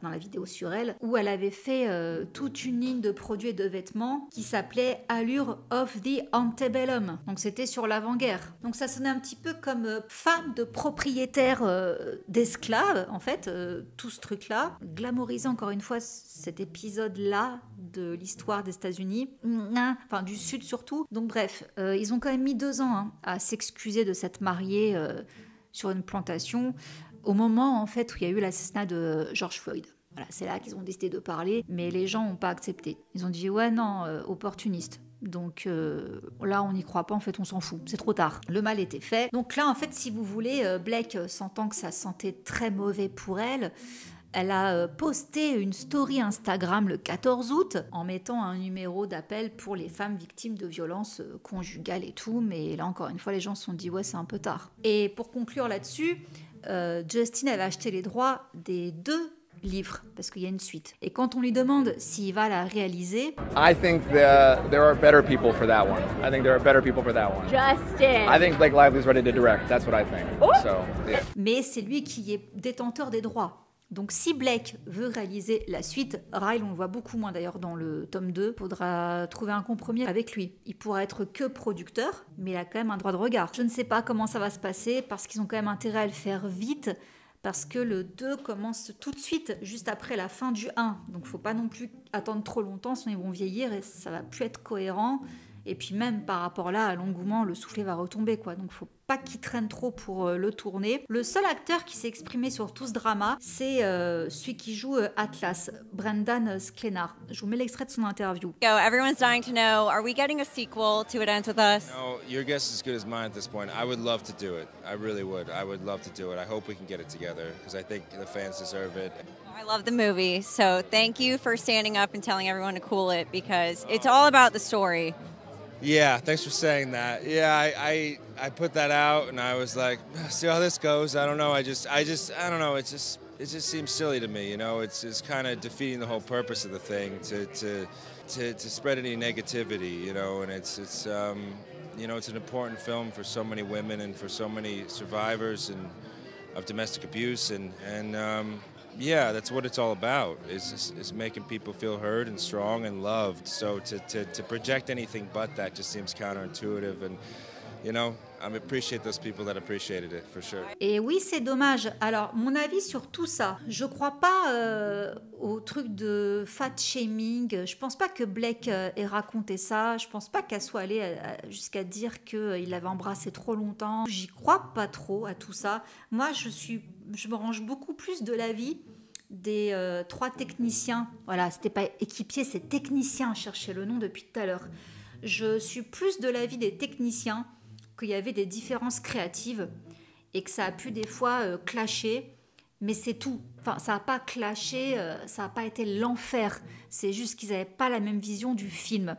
C: dans la vidéo sur elle, où elle avait fait toute une ligne de produits et de vêtements qui s'appelait Allure of the Antebellum. Donc c'était sur l'avant-guerre. Donc ça sonnait un petit peu comme femme de propriétaire d'esclaves, en fait, tout ce truc-là. Glamouriser encore une fois cet épisode-là de l'histoire des États-Unis États-Unis, enfin du Sud surtout. Donc bref, ils ont quand même mis 2 ans à s'excuser de s'être mariés sur une plantation au moment en fait où il y a eu l'assassinat de George Floyd. Voilà, c'est là qu'ils ont décidé de parler, mais les gens n'ont pas accepté. Ils ont dit ouais non, opportuniste. Donc là, on n'y croit pas, en fait, on s'en fout. C'est trop tard. Le mal était fait. Donc là, en fait, si vous voulez, Blake, sentant que ça sentait très mauvais pour elle, elle a posté une story Instagram le 14 août en mettant un numéro d'appel pour les femmes victimes de violences conjugales et tout. Mais là, encore une fois, les gens se sont dit ouais, c'est un peu tard. Et pour conclure là-dessus, Justin avait acheté les droits des 2 livre, parce qu'il y a une suite. Et quand on lui demande s'il va la réaliser,
B: I think there are better people for that one. I think there are better people for that one.
F: Justin.
B: I think Blake Lively's ready to direct. That's what I think. So, yeah.
C: Mais c'est lui qui est détenteur des droits. Donc si Blake veut réaliser la suite, Ryle, on le voit beaucoup moins d'ailleurs dans le tome 2, faudra trouver un compromis avec lui. Il pourra être que producteur, mais il a quand même un droit de regard. Je ne sais pas comment ça va se passer, parce qu'ils ont quand même intérêt à le faire vite, parce que le 2 commence tout de suite, juste après la fin du 1. Donc faut pas non plus attendre trop longtemps, sinon ils vont vieillir et ça va plus être cohérent. Et puis même par rapport là à l'engouement, le soufflet va retomber, quoi. Donc faut pas qu'il traîne trop pour le tourner. Le seul acteur qui s'est exprimé sur tout ce drama, c'est celui qui joue Atlas, Brendan Sklenar. Je vous mets l'extrait de son interview.
L: Everyone's dying to know, are we getting a sequel to It Ends With Us?
M: No, your guess is as good as mine at this point. I would love to do it. I really would. I would love to do it. I hope we can get it together because I think the fans deserve it.
L: I love the movie, so thank you for standing up and telling everyone to cool it because it's all about the story.
M: Yeah, thanks for saying that. Yeah, I put that out and I was like, see how this goes. I don't know. I don't know. It just seems silly to me. You know, it's kind of defeating the whole purpose of the thing to spread any negativity. You know, and it's you know, it's an important film for so many women and for so many survivors of domestic abuse and yeah, that's what it's all about, is making people feel heard and strong and loved. So to project anything but that just seems counterintuitive. And, you know, I appreciate those people that appreciated it, for sure.
C: Et oui, c'est dommage. Alors, mon avis sur tout ça, je crois pas au truc de fat shaming. Je pense pas que Blake ait raconté ça. Je pense pas qu'elle soit allée jusqu'à dire qu'il l'avait embrassé trop longtemps. J'y crois pas trop à tout ça. Moi, je me range beaucoup plus de l'avis des 3 techniciens. Voilà, c'était pas équipier, c'est technicien. Je cherchais le nom depuis tout à l'heure. Je suis plus de l'avis des techniciens qu'il y avait des différences créatives et que ça a pu des fois clasher, mais c'est tout. Enfin, ça n'a pas clashé, ça n'a pas été l'enfer. C'est juste qu'ils n'avaient pas la même vision du film.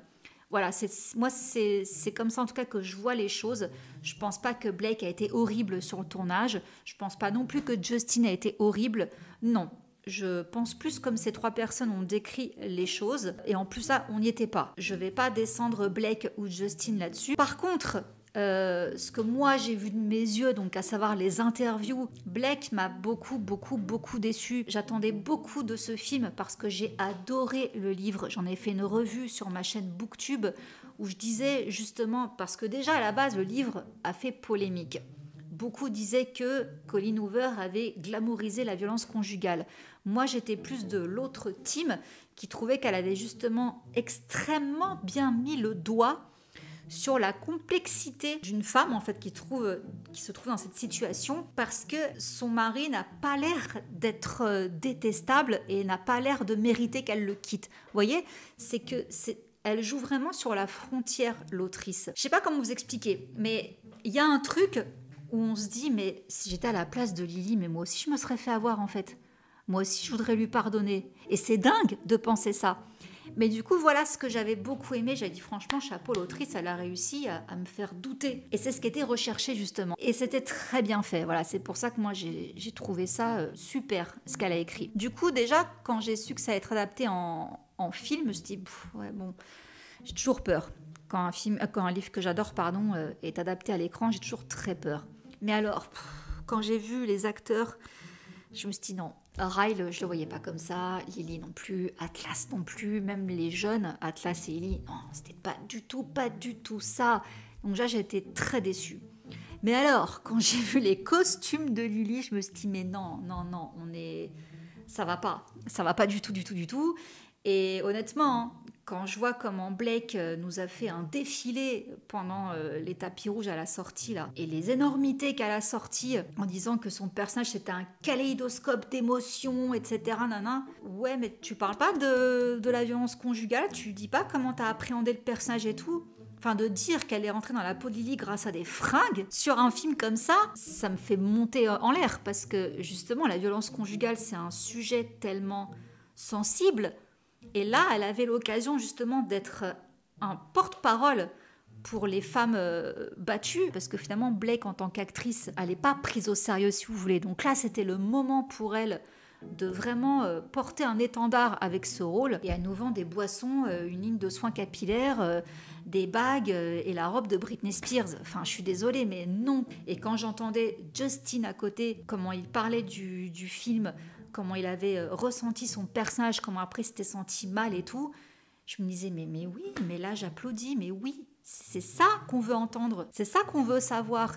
C: Voilà, moi, c'est comme ça en tout cas que je vois les choses. Je ne pense pas que Blake a été horrible sur le tournage. Je ne pense pas non plus que Justin a été horrible. Non, je pense plus comme ces 3 personnes ont décrit les choses. Et en plus, là, on n'y était pas. Je ne vais pas descendre Blake ou Justin là-dessus. Par contre, ce que moi j'ai vu de mes yeux, donc à savoir les interviews, Blake m'a beaucoup déçu. J'attendais beaucoup de ce film parce que j'ai adoré le livre. J'en ai fait une revue sur ma chaîne Booktube où je disais justement, parce que déjà à la base le livre a fait polémique. Beaucoup disaient que Colleen Hoover avait glamourisé la violence conjugale. Moi j'étais plus de l'autre team qui trouvait qu'elle avait justement extrêmement bien mis le doigt sur la complexité d'une femme en fait qui se trouve dans cette situation parce que son mari n'a pas l'air d'être détestable et n'a pas l'air de mériter qu'elle le quitte. Vous voyez, elle joue vraiment sur la frontière, l'autrice. Je sais pas comment vous expliquer, mais il y a un truc où on se dit mais si j'étais à la place de Lily, mais moi aussi je me serais fait avoir en fait. Moi aussi je voudrais lui pardonner. Et c'est dingue de penser ça. Mais du coup, voilà ce que j'avais beaucoup aimé. J'avais dit franchement, chapeau, l'autrice, elle a réussi à me faire douter. Et c'est ce qui était recherché justement. Et c'était très bien fait. Voilà, c'est pour ça que moi, j'ai trouvé ça super, ce qu'elle a écrit. Du coup, déjà, quand j'ai su que ça allait être adapté en film, je me suis dit, ouais, bon, j'ai toujours peur. Quand un livre que j'adore, est adapté à l'écran, j'ai toujours très peur. Mais alors, quand j'ai vu les acteurs, je me suis dit non. Ryle, je le voyais pas comme ça, Lily non plus, Atlas non plus, même les jeunes, Atlas et Lily, non, c'était pas du tout ça. Donc là, j'ai été très déçue. Mais alors, quand j'ai vu les costumes de Lily, je me suis dit, mais non, ça va pas du tout. Et honnêtement, hein, quand je vois comment Blake nous a fait un défilé pendant les tapis rouges à la sortie là, et les énormités qu'elle a sorties en disant que son personnage c'était un kaléidoscope d'émotions, etc. Nana. Ouais, mais tu parles pas de la violence conjugale, tu dis pas comment t'as appréhendé le personnage et tout. Enfin, de dire qu'elle est rentrée dans la peau de Lily grâce à des fringues sur un film comme ça, ça me fait monter en l'air parce que justement la violence conjugale c'est un sujet tellement sensible. Et là, elle avait l'occasion justement d'être un porte-parole pour les femmes battues, parce que finalement, Blake, en tant qu'actrice, elle n'est pas prise au sérieux, si vous voulez. Donc là, c'était le moment pour elle de vraiment porter un étendard avec ce rôle. Et elle nous vend des boissons, une ligne de soins capillaires, des bagues et la robe de Britney Spears. Enfin, je suis désolée, mais non. Et quand j'entendais Justin à côté, comment il parlait du film, comment il avait ressenti son personnage, comment après il s'était senti mal et tout, je me disais, mais oui, mais là j'applaudis, mais oui, c'est ça qu'on veut entendre, c'est ça qu'on veut savoir.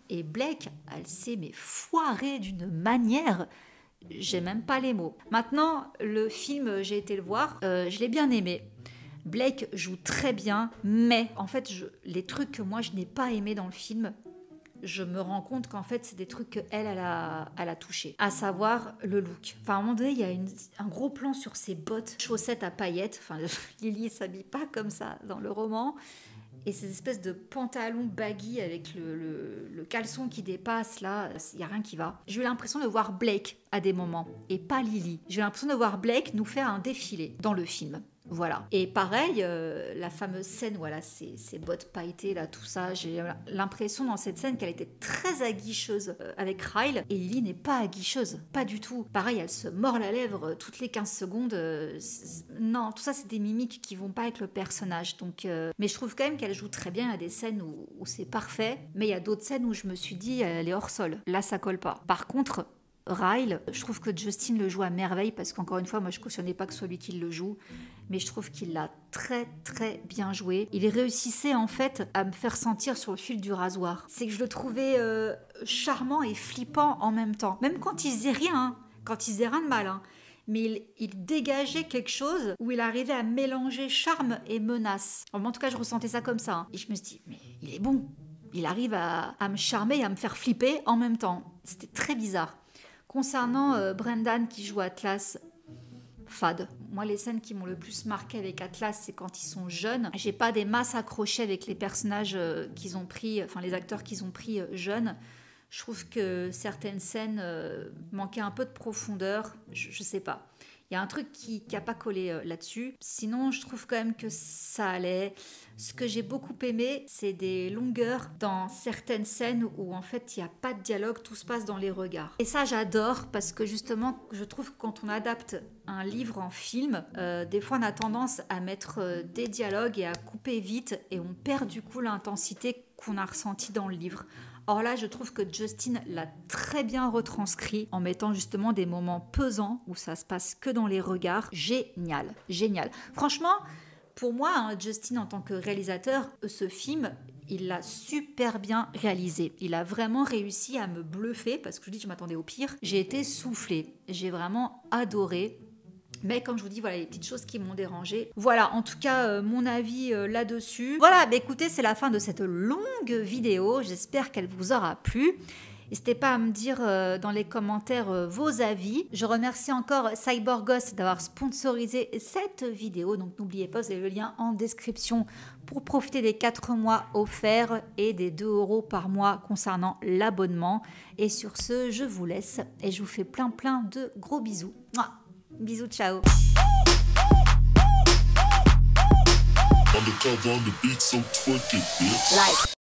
C: Et Blake, elle s'est foirée d'une manière, j'ai même pas les mots. Maintenant, le film, j'ai été le voir, je l'ai bien aimé. Blake joue très bien, mais en fait, les trucs que moi je n'ai pas aimés dans le film, je me rends compte qu'en fait, c'est des trucs qu'elle a touché. À savoir le look. Enfin, à un moment donné, il y a un gros plan sur ses bottes, chaussettes à paillettes. Enfin, Lily ne s'habille pas comme ça dans le roman. Et ces espèces de pantalons baggy avec le caleçon qui dépasse, là, il n'y a rien qui va. J'ai eu l'impression de voir Blake à des moments, et pas Lily. J'ai eu l'impression de voir Blake nous faire un défilé dans le film. Voilà. Et pareil, la fameuse scène où elle a ses bottes pailletées, là, tout ça, j'ai l'impression dans cette scène qu'elle était très aguicheuse avec Ryle, et Lily n'est pas aguicheuse, pas du tout. Pareil, elle se mord la lèvre toutes les 15 secondes. Non, tout ça, c'est des mimiques qui vont pas avec le personnage. Donc, mais je trouve quand même qu'elle joue très bien. Il y a des scènes où c'est parfait, mais il y a d'autres scènes où je me suis dit, elle est hors sol. Là, ça colle pas. Par contre, Ryle, je trouve que Justin le joue à merveille parce qu'encore une fois, moi je cautionnais pas que ce soit lui qui le joue, mais je trouve qu'il l'a très très bien joué. Il réussissait en fait à me faire sentir sur le fil du rasoir. C'est que je le trouvais charmant et flippant en même temps. Même quand il faisait rien, quand il faisait rien de mal, mais il dégageait quelque chose où il arrivait à mélanger charme et menace. En tout cas, je ressentais ça comme ça. Et je me suis dit, mais il est bon. Il arrive à me charmer et à me faire flipper en même temps. C'était très bizarre. Concernant Brendan qui joue Atlas, fade. Moi, les scènes qui m'ont le plus marqué avec Atlas, c'est quand ils sont jeunes. J'ai pas des masses accrochées avec les personnages qu'ils ont pris, enfin les acteurs qu'ils ont pris jeunes. Je trouve que certaines scènes manquaient un peu de profondeur. Je sais pas. Il y a un truc qui n'a pas collé là-dessus. Sinon, je trouve quand même que ça allait. Ce que j'ai beaucoup aimé, c'est des longueurs dans certaines scènes où en fait il n'y a pas de dialogue, tout se passe dans les regards. Et ça, j'adore parce que justement, je trouve que quand on adapte un livre en film, des fois on a tendance à mettre des dialogues et à couper vite et on perd du coup l'intensité qu'on a ressentie dans le livre. Or là, je trouve que Justin l'a très bien retranscrit en mettant justement des moments pesants où ça se passe que dans les regards. Génial, génial. Franchement, pour moi, Justin en tant que réalisateur, ce film, il l'a super bien réalisé. Il a vraiment réussi à me bluffer parce que je vous dis, je m'attendais au pire. J'ai été soufflée. J'ai vraiment adoré. Mais comme je vous dis, voilà les petites choses qui m'ont dérangée. Voilà, en tout cas, mon avis là-dessus. Voilà, écoutez, c'est la fin de cette longue vidéo. J'espère qu'elle vous aura plu. N'hésitez pas à me dire dans les commentaires vos avis. Je remercie encore Cyborgos d'avoir sponsorisé cette vidéo. Donc n'oubliez pas, vous avez le lien en description pour profiter des 4 mois offerts et des 2 € par mois concernant l'abonnement. Et sur ce, je vous laisse et je vous fais plein de gros bisous. Mouah. Bisous, ciao.